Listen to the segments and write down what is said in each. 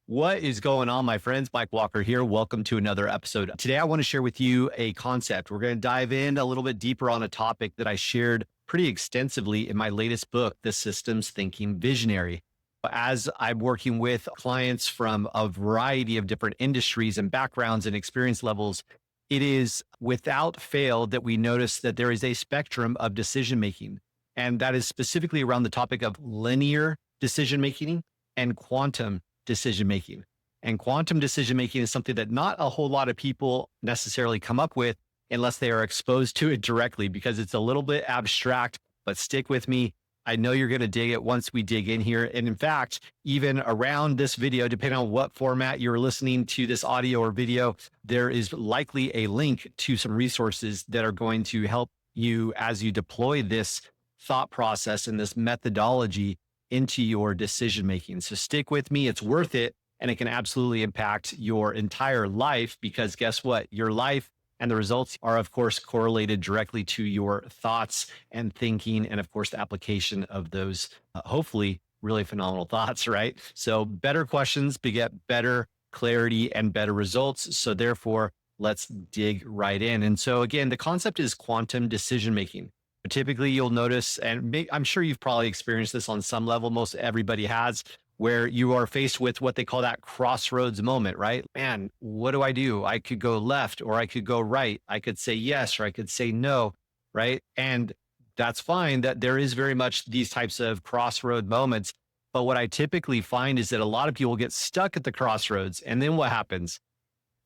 What is going on, my friends? Mike Walker here. Welcome to another episode. Today, I want to share with you a concept. We're going to dive in a little bit deeper on a topic that I shared pretty extensively in my latest book, The Systems Thinking Visionary. As I'm working with clients from a variety of different industries and backgrounds and experience levels, it is without fail that we notice that there is a spectrum of decision making. And that is specifically around the topic of linear decision making and quantum decision making. And quantum decision making is something that not a whole lot of people necessarily come up with unless they are exposed to it directly, because it's a little bit abstract, but stick with me. I know you're going to dig it once we dig in here. And in fact, even around this video, depending on what format you're listening to this audio or video, there is likely a link to some resources that are going to help you as you deploy this thought process and this methodology into your decision making. So stick with me. It's worth it. And it can absolutely impact your entire life, because guess what? Your life and the results are, of course, correlated directly to your thoughts and thinking. And of course, the application of those, hopefully really phenomenal thoughts, right? So better questions beget better clarity and better results. So therefore, let's dig right in. And so again, the concept is quantum decision making. Typically, you'll notice, and I'm sure you've probably experienced this on some level, most everybody has, where you are faced with what they call that crossroads moment, right? Man, what do I do? I could go left or I could go right. I could say yes or I could say no, right? And that's fine that there is very much these types of crossroad moments. But what I typically find is that a lot of people get stuck at the crossroads. And then what happens?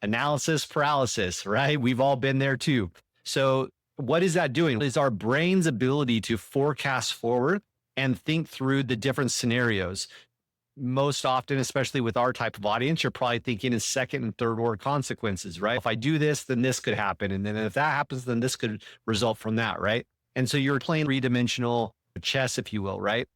Analysis paralysis, right? We've all been there too. So what is that doing? Is our brain's ability to forecast forward and think through the different scenarios. Most often, especially with our type of audience, you're probably thinking in second and third order consequences, right? If I do this, then this could happen. And then if that happens, then this could result from that, right? And so you're playing three-dimensional chess, if you will, right?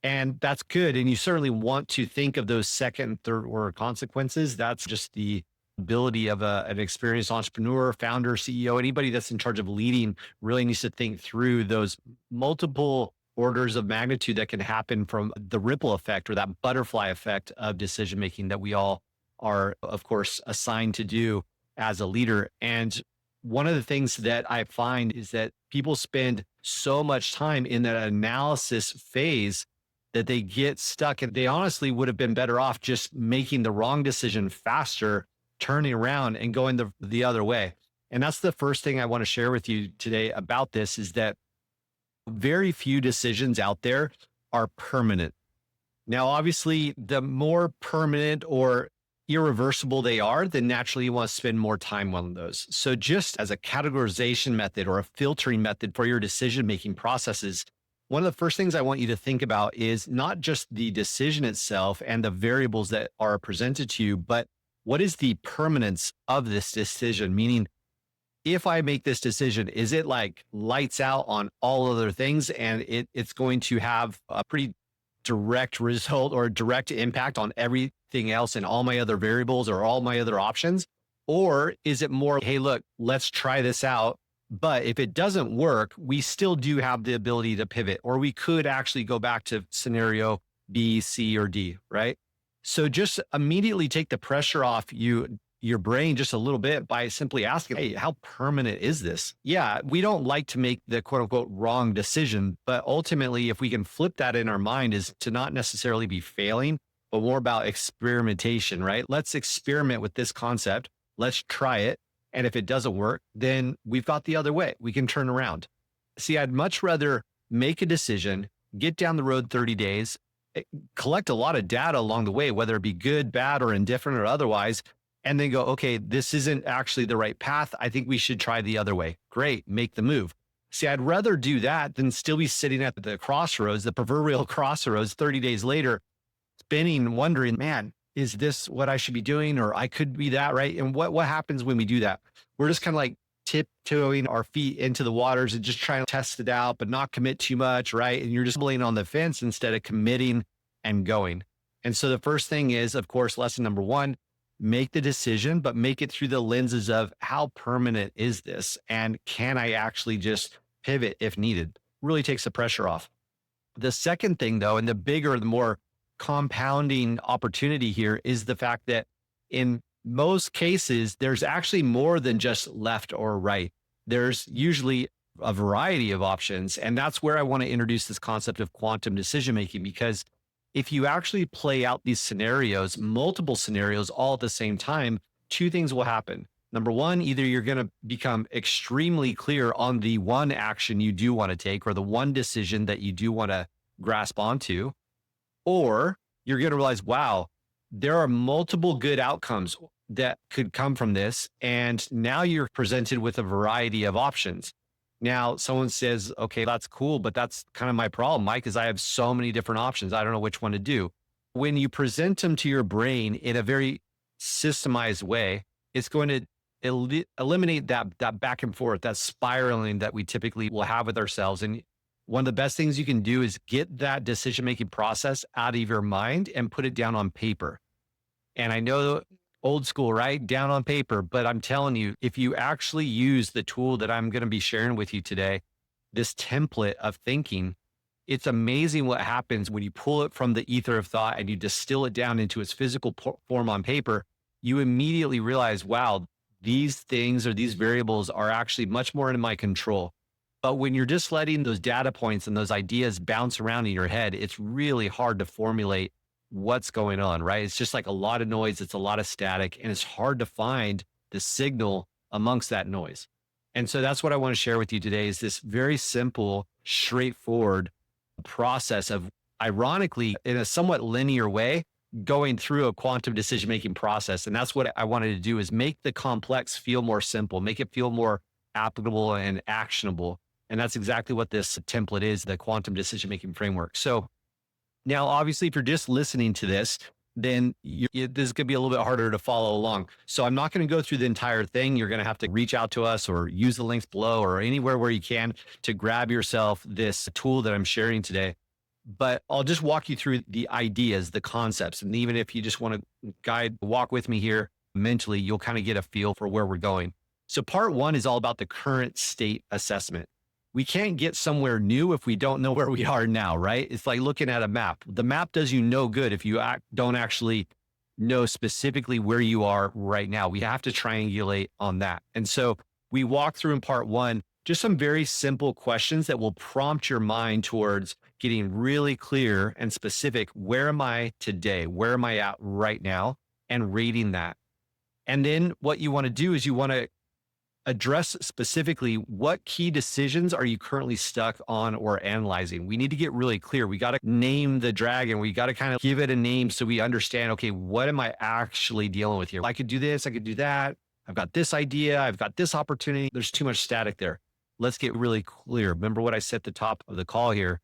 And that's good. And you certainly want to think of those second and third order consequences. That's just the ability of an experienced entrepreneur, founder, CEO, anybody that's in charge of leading really needs to think through those multiple orders of magnitude that can happen from the ripple effect or that butterfly effect of decision making that we all are, of course, assigned to do as a leader. And one of the things that I find is that people spend so much time in that analysis phase that they get stuck, and they honestly would have been better off just making the wrong decision faster, turning around and going the other way. And that's the first thing I want to share with you today about this, is that very few decisions out there are permanent. Now, obviously, the more permanent or irreversible they are, then naturally you want to spend more time on those. So just as a categorization method or a filtering method for your decision-making processes, one of the first things I want you to think about is not just the decision itself and the variables that are presented to you, but what is the permanence of this decision? Meaning, if I make this decision, is it like lights out on all other things and it's going to have a pretty direct result or direct impact on everything else and all my other variables or all my other options? Or is it more, hey, look, let's try this out. But if it doesn't work, we still do have the ability to pivot, or we could actually go back to scenario B, C, or D, right? So just immediately take the pressure off your brain just a little bit by simply asking, hey, how permanent is this? Yeah, we don't like to make the quote unquote wrong decision, but ultimately, if we can flip that in our mind, is to not necessarily be failing, but more about experimentation, right? Let's experiment with this concept. Let's try it. And if it doesn't work, then we've got the other way. We can turn around. See, I'd much rather make a decision, get down the road 30 days, collect a lot of data along the way, whether it be good, bad, or indifferent or otherwise, and then go, okay, this isn't actually the right path. I think we should try the other way. Great, make the move. See, I'd rather do that than still be sitting at the crossroads, the proverbial crossroads 30 days later, spinning, wondering, man, is this what I should be doing? Or I could be that, right? And what happens when we do that? We're just kind of like tiptoeing our feet into the waters and just trying to test it out, but not commit too much, right? And you're just laying on the fence instead of committing and going. And so the first thing is, of course, lesson number one, make the decision, but make it through the lenses of how permanent is this? And can I actually just pivot if needed? Really takes the pressure off. The second thing though, and the bigger, the more compounding opportunity here is the fact that in most cases, there's actually more than just left or right. There's usually a variety of options. And that's where I want to introduce this concept of quantum decision making, because if you actually play out these scenarios, multiple scenarios all at the same time, two things will happen. Number one, either you're going to become extremely clear on the one action you do want to take or the one decision that you do want to grasp onto, or you're going to realize, wow, there are multiple good outcomes that could come from this. And now you're presented with a variety of options. Now, someone says, okay, that's cool, but that's kind of my problem, Mike, is I have so many different options. I don't know which one to do. When you present them to your brain in a very systemized way, it's going to eliminate that back and forth, that spiraling that we typically will have with ourselves. And one of the best things you can do is get that decision-making process out of your mind and put it down on paper. And I know old school, right? Down on paper. But I'm telling you, if you actually use the tool that I'm going to be sharing with you today, this template of thinking, it's amazing what happens when you pull it from the ether of thought and you distill it down into its physical form on paper. You immediately realize, wow, these things or these variables are actually much more in my control. But when you're just letting those data points and those ideas bounce around in your head, it's really hard to formulate what's going on, right? It's just like a lot of noise. It's a lot of static, and it's hard to find the signal amongst that noise. And so that's what I want to share with you today is this very simple, straightforward process of, ironically, in a somewhat linear way, going through a quantum decision-making process. And that's what I wanted to do, is make the complex feel more simple, make it feel more applicable and actionable. And that's exactly what this template is, the quantum decision-making framework. So now, obviously, if you're just listening to this, then this is going to be a little bit harder to follow along. So I'm not going to go through the entire thing. You're going to have to reach out to us or use the links below or anywhere where you can to grab yourself this tool that I'm sharing today. But I'll just walk you through the ideas, the concepts. And even if you just want to walk with me here mentally, you'll kind of get a feel for where we're going. So part one is all about the current state assessment. We can't get somewhere new if we don't know where we are now, right? It's like looking at a map. The map does you no good if you don't actually know specifically where you are right now. We have to triangulate on that. And so we walk through in part one, just some very simple questions that will prompt your mind towards getting really clear and specific. Where am I today? Where am I at right now? And rating that. And then what you want to do is you want to address specifically what key decisions are you currently stuck on or analyzing. We need to get really clear. We got to name the dragon. We got to kind of give it a name so we understand, okay, what am I actually dealing with here? I could do this, I could do that. I've got this idea. I've got this opportunity. There's too much static there. Let's get really clear. Remember what I said at the top of the call here.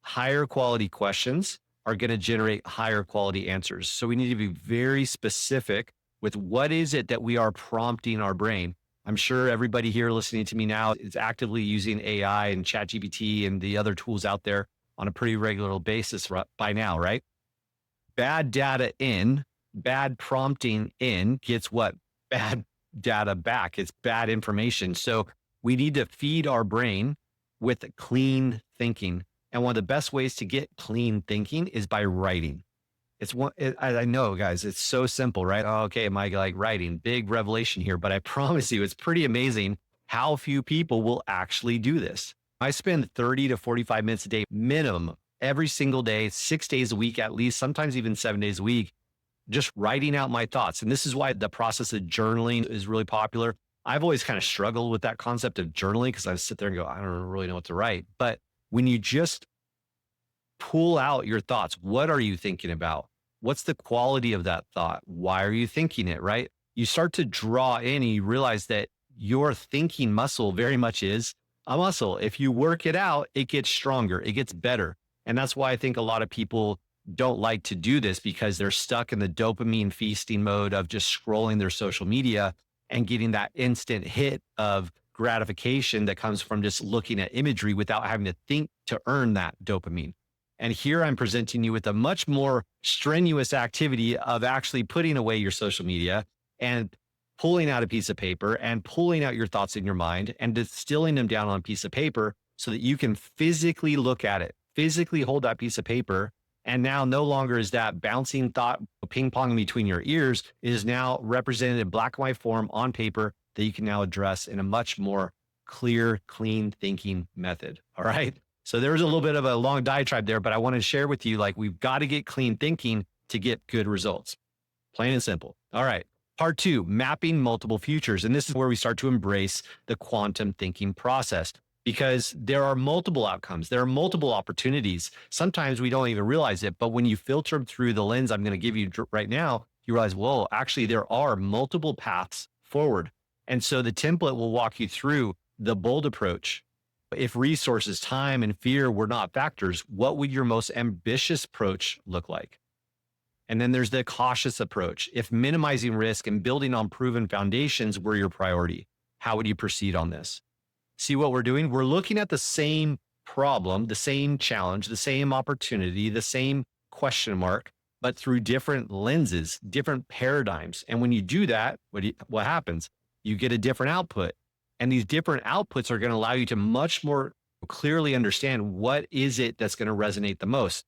Higher quality questions are going to generate higher quality answers. So we need to be very specific with what is it that we are prompting our brain. I'm sure everybody here listening to me now is actively using AI and ChatGPT and the other tools out there on a pretty regular basis by now, right? Bad data in, bad prompting in gets what? Bad data back. It's bad information. So we need to feed our brain with clean thinking. And one of the best ways to get clean thinking is by writing. I know, guys, it's so simple, right? Oh, okay, am I like writing? Big revelation here, but I promise you, it's pretty amazing how few people will actually do this. I spend 30 to 45 minutes a day minimum every single day, 6 days a week, at least, sometimes even 7 days a week, just writing out my thoughts. And this is why the process of journaling is really popular. I've always kind of struggled with that concept of journaling because I sit there and go, I don't really know what to write. But when you just pull out your thoughts, what are you thinking about? What's the quality of that thought? Why are you thinking it, right? You start to draw in and you realize that your thinking muscle very much is a muscle. If you work it out, it gets stronger, it gets better. And that's why I think a lot of people don't like to do this, because they're stuck in the dopamine feasting mode of just scrolling their social media and getting that instant hit of gratification that comes from just looking at imagery without having to think to earn that dopamine. And here I'm presenting you with a much more strenuous activity of actually putting away your social media and pulling out a piece of paper and pulling out your thoughts in your mind and distilling them down on a piece of paper so that you can physically look at it, physically hold that piece of paper And now no longer is that bouncing thought ping ponging between your ears. It is now represented in black and white form on paper that you can now address in a much more clear, clean thinking method. All right. So there was a little bit of a long diatribe there, but I want to share with you, like, we've got to get clean thinking to get good results. Plain and simple. All right. Part two, mapping multiple futures. And this is where we start to embrace the quantum thinking process, because there are multiple outcomes. There are multiple opportunities. Sometimes we don't even realize it, but when you filter them through the lens I'm going to give you right now, you realize, whoa, actually there are multiple paths forward. And so the template will walk you through the bold approach. If resources, time, and fear were not factors, what would your most ambitious approach look like? And then there's the cautious approach. If minimizing risk and building on proven foundations were your priority, how would you proceed on this? See what we're doing? We're looking at the same problem, the same challenge, the same opportunity, the same question mark, but through different lenses, different paradigms. And when you do that, what happens? You get a different output. And these different outputs are going to allow you to much more clearly understand what is it that's going to resonate the most.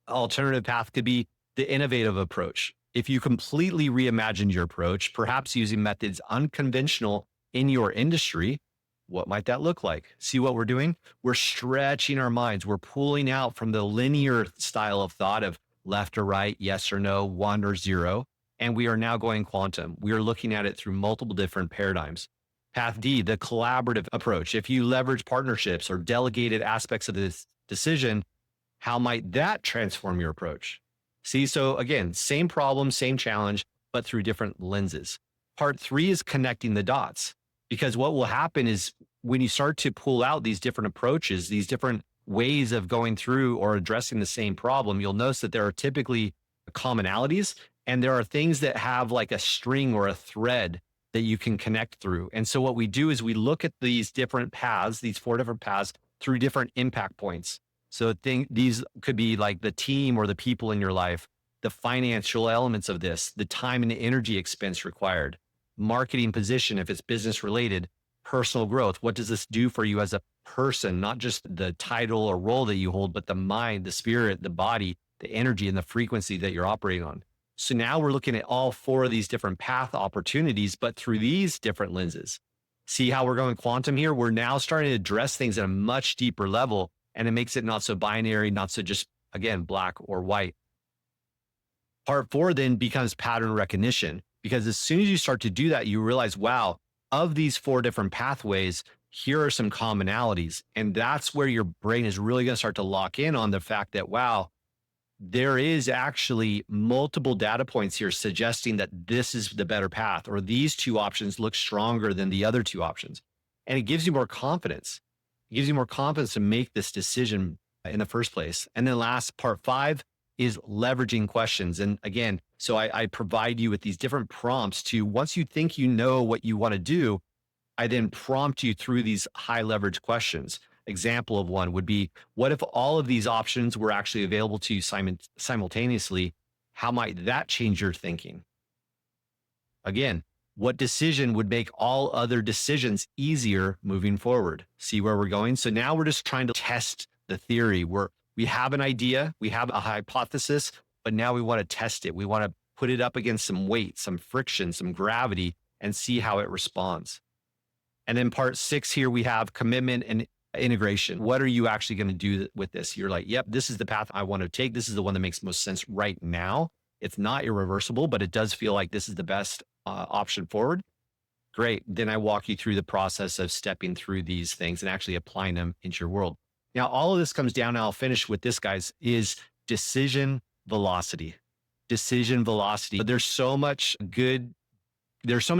Alternative path could be the innovative approach. If you completely reimagined your approach, perhaps using methods unconventional in your industry, what might that look like? See what we're doing? We're stretching our minds. We're pulling out from the linear style of thought of left or right, yes or no, one or zero. And we are now going quantum. We are looking at it through multiple different paradigms. Path D, the collaborative approach. If you leverage partnerships or delegated aspects of this decision, how might that transform your approach? See, so again, same problem, same challenge, but through different lenses. Part three is connecting the dots, because what will happen is when you start to pull out these different approaches, these different ways of going through or addressing the same problem, you'll notice that there are typically commonalities, and there are things that have like a string or a thread that you can connect through. And so what we do is we look at these different paths, these four different paths, through different impact points. So these could be like the team or the people in your life, the financial elements of this, the time and the energy expense required, marketing position, if it's business related, personal growth. What does this do for you as a person? Not just the title or role that you hold, but the mind, the spirit, the body, the energy, and the frequency that you're operating on. So now we're looking at all four of these different path opportunities, but through these different lenses. See how we're going quantum here? We're now starting to address things at a much deeper level, and it makes it not so binary, not so just, again, black or white. Part four then becomes pattern recognition, because as soon as you start to do that, you realize, wow, of these four different pathways, here are some commonalities. And that's where your brain is really going to start to lock in on the fact that, wow, there is actually multiple data points here suggesting that this is the better path, or these two options look stronger than the other two options. And it gives you more confidence. It gives you more confidence to make this decision in the first place. And then last, part five is leveraging questions. And again, so I provide you with these different prompts to, once you think you know what you want to do, I then prompt you through these high leverage questions. Example of one would be, what if all of these options were actually available to you simultaneously? How might that change your thinking? Again, what decision would make all other decisions easier moving forward? See where we're going? So now we're just trying to test the theory. We have an idea, we have a hypothesis, but now we want to test it. We want to put it up against some weight, some friction, some gravity, and see how it responds. And then part six here, we have commitment and integration. What are you actually going to do with this? You're like, yep, this is the path I want to take. This is the one that makes most sense right now. It's not irreversible, but it does feel like this is the best option forward. Great. Then I walk you through the process of stepping through these things and actually applying them into your world. Now, all of this comes down, and I'll finish with this, guys, is decision velocity. Decision velocity. There's so many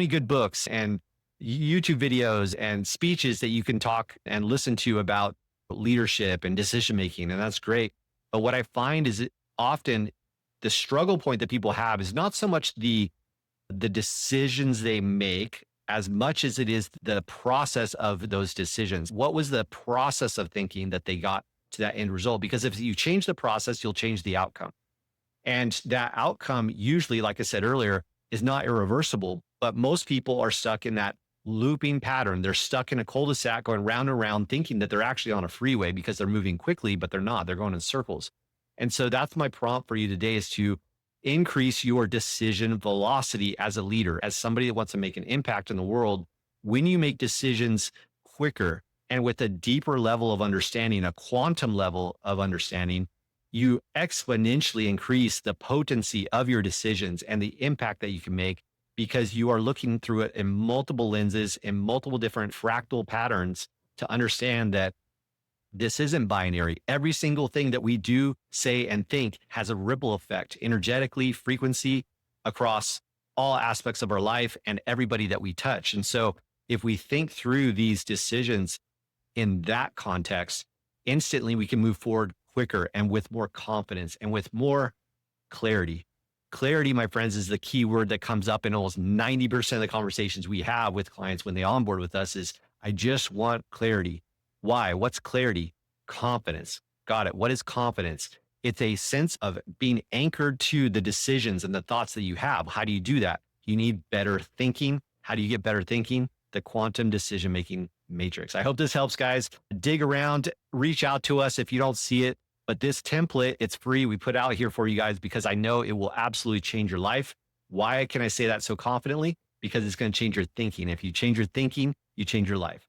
good books and YouTube videos and speeches that you can talk and listen to about leadership and decision making, and that's great. But what I find is often the struggle point that people have is not so much the decisions they make as much as it is the process of those decisions. What was the process of thinking that they got to that end result? Because if you change the process, you'll change the outcome. And that outcome usually, like I said earlier, is not irreversible, but most people are stuck in that looping pattern. They're stuck in a cul-de-sac going round and round, thinking that they're actually on a freeway because they're moving quickly, but they're not. They're going in circles. And so that's my prompt for you today is to increase your decision velocity as a leader, as somebody that wants to make an impact in the world. When you make decisions quicker and with a deeper level of understanding, a quantum level of understanding, you exponentially increase the potency of your decisions and the impact that you can make because you are looking through it in multiple lenses, in multiple different fractal patterns to understand that this isn't binary. Every single thing that we do, say, and think has a ripple effect energetically, frequency across all aspects of our life and everybody that we touch. And so, if we think through these decisions in that context, instantly we can move forward quicker and with more confidence and with more clarity. Clarity, my friends, is the key word that comes up in almost 90% of the conversations we have with clients when they onboard with us is, I just want clarity. Why? What's clarity? Confidence. Got it. What is confidence? It's a sense of being anchored to the decisions and the thoughts that you have. How do you do that? You need better thinking. How do you get better thinking? The quantum decision making matrix. I hope this helps, guys. Dig around, reach out to us if you don't see it. But this template, it's free. We put out here for you guys because I know it will absolutely change your life. Why can I say that so confidently? Because it's going to change your thinking. If you change your thinking, you change your life.